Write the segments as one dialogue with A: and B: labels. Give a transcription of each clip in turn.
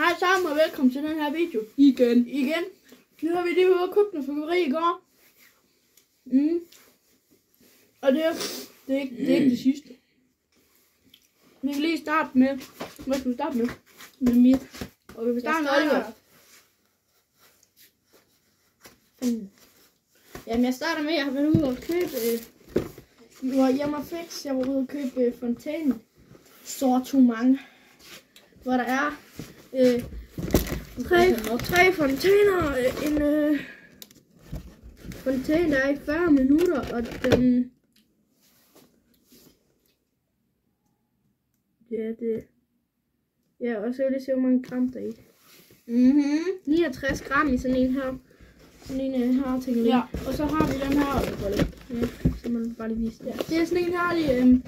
A: Hej sammen og velkommen til den her video. Igen. Nu har vi lige ude og købt noget fyrværkeri i går. Og det er ikke det sidste. Vi kan lige starte med... Hvad skal vi starte med? Med Mia. Og vi vil starte med Oliver. Jamen jeg starter med, at jeg har været ude og købe... Jeg var ude og købe fontænen. Sortimang. Hvor der er... tre fontæner, en fontæne der er i 40 minutter, og den... Ja, og så vil jeg se, hvor mange gram der er i. 69 gram i sådan en her. Sådan en her, tænker jeg. Ja, og så har vi den her, så man bare lige vise det. Det er sådan en her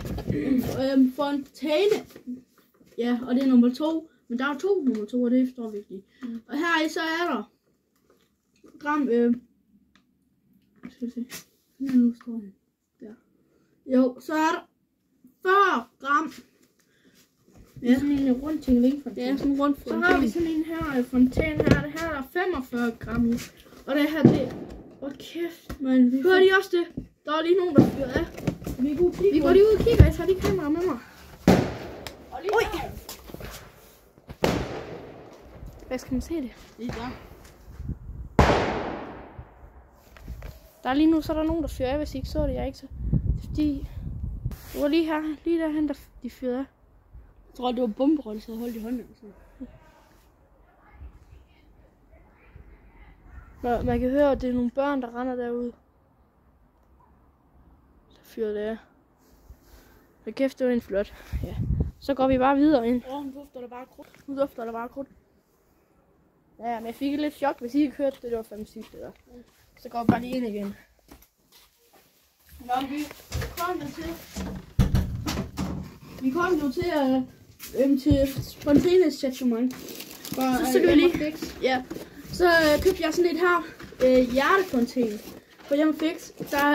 A: fontæne. Ja, og det er nummer 2. Men der er 2 nummer 2, og det forstår vi ikke. Og her så er der gram, skal vi se, nu står den der. Jo, så er der 40 gram. Ja, sådan en rund ting, fontæne. Ja, sådan en rund fontæne. Så har vi sådan en her fontæne her. Det her er der 45 gram i. Og det her, det... Åh kæft, man. Hører de også det? Der er lige nogen, der fyrer af. Vi går lige ud og kigger, jeg tager de kameraer med mig. Oj! Hvad skal man se det? Lige der. Der er lige nu, så er der nogen, der fyrer af, hvis I ikke så det. Jeg ikke så. Det var lige her, lige derhen, der de fyrede af. Jeg tror, det var bomberolle, så jeg holdt i hånden. Nå, man kan høre, at det er nogle børn, der render derude. Så fyrer det af. Så kæft, det var en flot. Ja. Så går vi bare videre ind. Nu dufter der bare krudt. Ja, men jeg fik et lidt chok, hvis I ikke hørte det. Det var fandme sygt, det der. Så går vi bare lige ind igen. Nå, vi kom nu til fontænestation. Så skal vi lige... Ja. Så købte jeg sådan et her hjertefontæne på Hjemme Fix. Der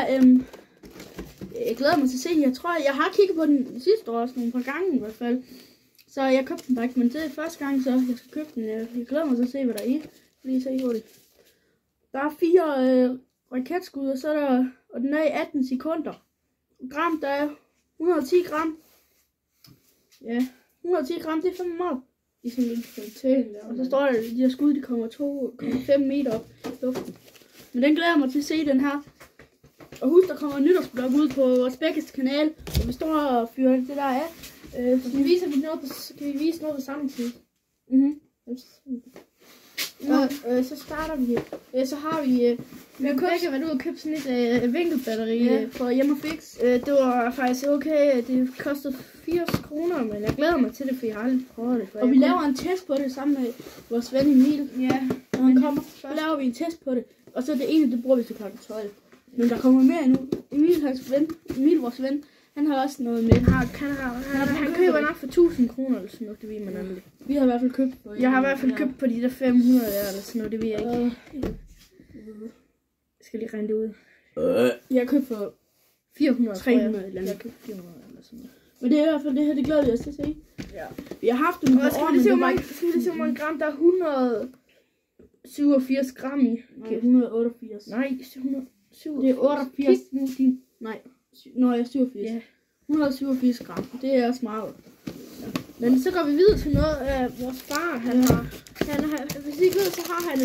A: jeg glæder mig til at se. Jeg tror, jeg har kigget på den sidste år også nogle par gange i hvert fald. Så jeg købte den bare ikke, men det er første gang, så jeg skal købe den. Jeg glæder mig til at se, hvad der er i. Lige se hurtigt. Der er 4 raketskud, og så er der, og den er i 18 sekunder. Gram, der er 110 gram. Ja, 110 gram, det er fandme meget. I sådan en fontæne der. Og så står der, at de her skud, de kommer 2,5 meter op i luften. Men den glæder mig til at se den her. Og husk, der kommer en nytårsblog ud på vores begges kanal, og vi står og fyrer det der af. Så kan vi vise noget på samme tid. Så starter vi. Så har vi begge været ude og købe sådan et vinkelbatteri på Hjemme Fix. Det var faktisk okay. Det kostede 80 kroner, men jeg glæder mig til det, for jeg har aldrig prøvet det. Og vi laver en test på det sammen med vores ven Emil. Ja. Når han kommer, så laver vi en test på det. Og så det ene, det bruger vi til klokken 12. Men der kommer mere endnu. Emil, vores ven, han har også noget med. Han køber nok for 1000 kroner eller sådan noget, det ved man aldrig. Vi har i hvert fald købt på. Jeg har i hvert fald købt på de der 500 der, eller sådan noget, det ved jeg ikke. Jeg skal lige regne det ud. Jeg har købt for 400, 300 eller andet. Jeg har købt 400 eller sådan noget. Men det er i hvert fald det her, det glæder vi os til at se. Ja. Vi har haft dem på år, men det var ikke... Skal vi se, hvor mange gram? Der er 187 gram i. Okay. 188. Nej, 187. Det er 88. Nej. Nå, jeg er 87. Ja. 187 gram. Det er også meget. Ja. Men så går vi videre til noget af vores far. Han har, hvis I ikke ved, så har han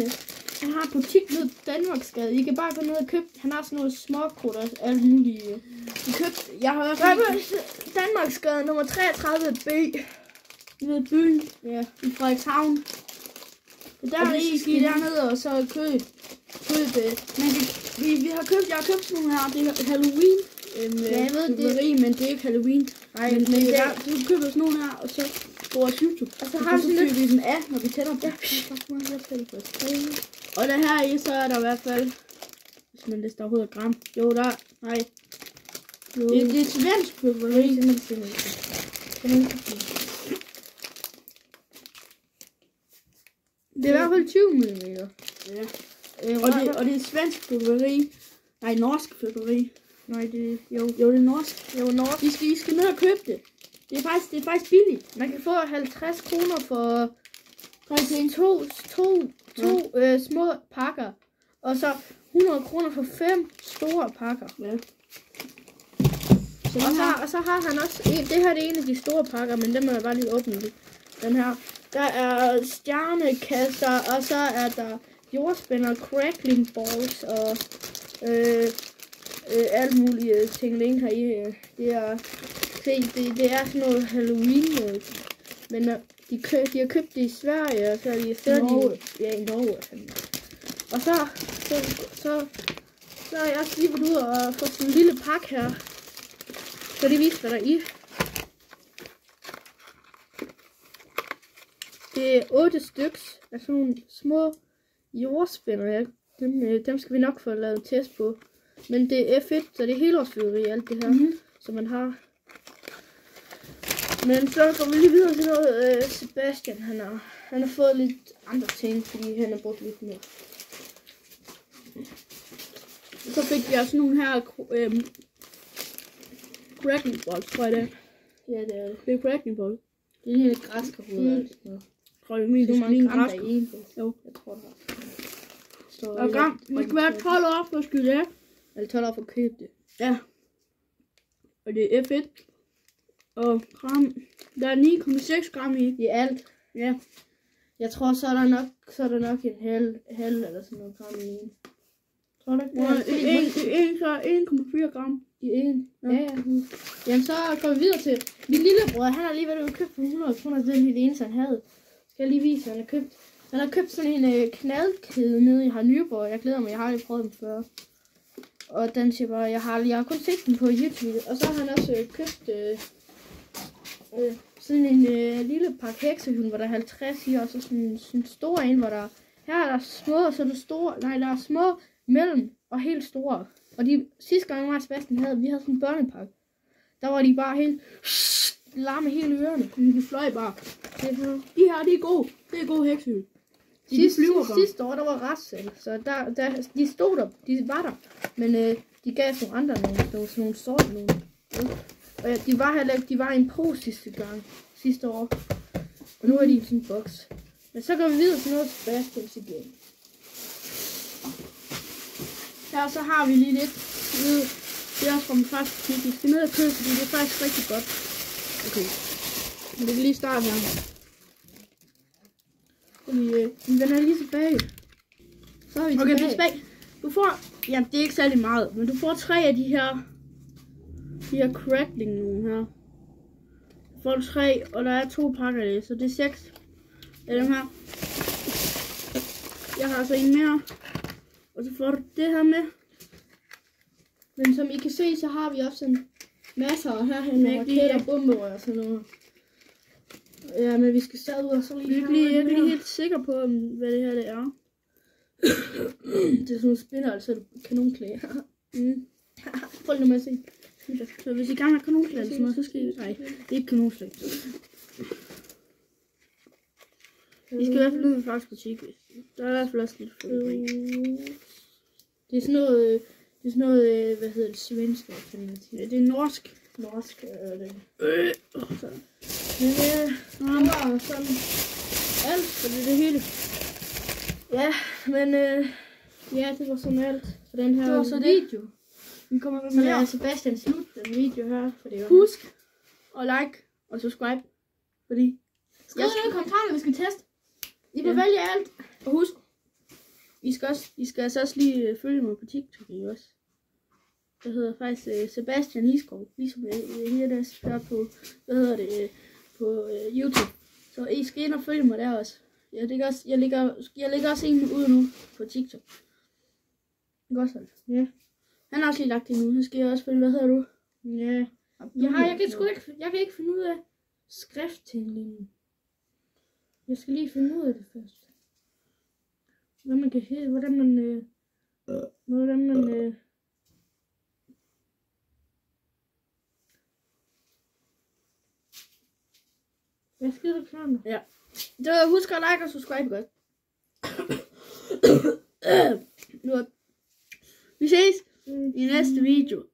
A: har en butik nede i Danmarksgade. I kan bare gå ned og købe. Han har sådan noget småkrudt og alt muligt. Jeg har i hvert fald Danmarksgade nummer 33B. Ved byen. Ja. I Frederikshavn. Det der I skal dernede og så købe. Men jeg har købt sådan nogle her. Det er Halloween. Ja, jeg ved det, men det er ikke Halloween. Nej, men du køber sådan nogle her, og så på vores YouTube. Og så har vi sådan lidt den af, når vi tænder på. Og der her i, så er der i hvert fald, hvis man det står overhovedet gram. Jo, der, nej. Det er svensk fyrværkeri. Det er i hvert fald 20 mm. Ja. Og det er svensk fyrværkeri. Nej, norsk fyrværkeri. Nej, det er norsk. Jo, norsk. I skal ned og købe det. Det er faktisk billigt. Man kan få 50 kroner To små pakker. Og så 100 kroner for 5 store pakker. Ja. Og så har han også en. Det her er en af de store pakker, men den må jeg bare lige åbne lidt. Den her. Der er stjernekasser, og så er der jordspænder, crackling balls og alle mulige ting her i. Det er sådan noget Halloween. Men de har købt det i Sverige, og så er de i Norge. Og så er jeg også lige været ude og få sådan en lille pakke her. Så det viser, hvad der er i. Det er 8 styks af sådan nogle små jordspænder. Dem skal vi nok få lavet en test på. Men det er F1, så det er helårsfyrværkeri alt det her, som man har. Men så går vi lige videre til noget Sebastian. Han har fået lidt andre ting, fordi han har brugt lidt mere. Så fik vi også nogle her cracking balls, tror jeg det er. Ja, det er det. Det er cracking balls. Det er en lille græskarhoved. Tror jeg, det er mange gram der i en. Jo, jeg tror det er. Og gram, man skal være 12 år for at skyde det. Eller 12 år for at købe det. Ja. Og det er F1. Og gram, der er 9,6 gram i alt. Ja. Jeg tror, så er der nok en halv eller sådan noget gram i en. Tror du ikke? Ja, 1,4 gram i en. Ja. Jamen, så går vi videre til min lillebror. Han har lige været ude og købt for 100 kroner. Det er det eneste, han havde. Skal jeg lige vise, han har købt sådan en knaldkæde nede i Harnyborg. Jeg glæder mig, jeg har aldrig prøvet den før. Og den siger bare, jeg har kun set den på YouTube. Og så har han også købt sådan en lille pakke heksehylden, hvor der er 50 i, og så sådan en stor en, hvor der her er der små, og så er der store, nej, der er små, mellem og helt store. Og de sidste gang mig og Sebastian vi havde sådan en børnepakke. Der var de bare helt larme hele ørerne. De fløj bare. De her, de er gode. Det er gode heksehylde. Sidste år, der var retssalg, så de stod der, de var der. Men de gav nogle andre nogle sorte nogle. Og de var i en pose sidste år. Og nu er de i sådan en boks. Men så går vi videre til noget Sebastians igen. Her så har vi lige lidt. Det er også fra min første butik. Vi skal ned og købe, fordi det er faktisk rigtig godt. Okay. Men det kan lige starte her. Vi vender lige tilbage. Så er vi tilbage. Du får, ja, det er ikke særlig meget, men du får 3 af de her crackling nogle her. Du får 3, og der er 2 pakker af det, så det er 6 af dem her. Jeg har altså en mere. Og så får du det her med. Men som I kan se, så har vi også sådan masser herhen med raketter, bomberør og sådan noget. Ja, men vi skal stadig ud og så lige. Jeg er ikke lige helt sikker på, hvad det her det er. Det er sådan nogle spinner, altså kanonklæder. Prøv lige med at se. Så hvis I gerne har kanonklæder eller sådan noget, så skal I... Nej, det er ikke kanonklæder. I skal i hvert fald ud med faktisk butik. Der er i hvert fald også lidt fodbold. Det er sådan noget, hvad hedder det, svensk? Det er norsk. Norsk er det. Men det var sådan alt, for det hele. Ja, men ja, det var sådan alt for den her video. Vi kommer med mere. Sebastian slut den video her. Husk at like og subscribe, fordi skriv ned i kommentarerne, vi skal teste. I må vælge alt. Og husk, I skal altså også lige følge mig på TikTok også. Det hedder faktisk Sebastian Iskov, ligesom her der på, på YouTube. Så I skal ind og følge mig der også. Jeg lægger også en ud nu på TikTok. Godt så. Ja. Han har også lige lagt det nu. Så skal jeg også følge, hvad hedder du? Ja. Jeg kan ikke finde ud af skrifttingningen. Jeg skal lige finde ud af det først. Hvordan man jeg skal da klare. Ja. Så husk at like og subscribe godt. Vi ses i næste video.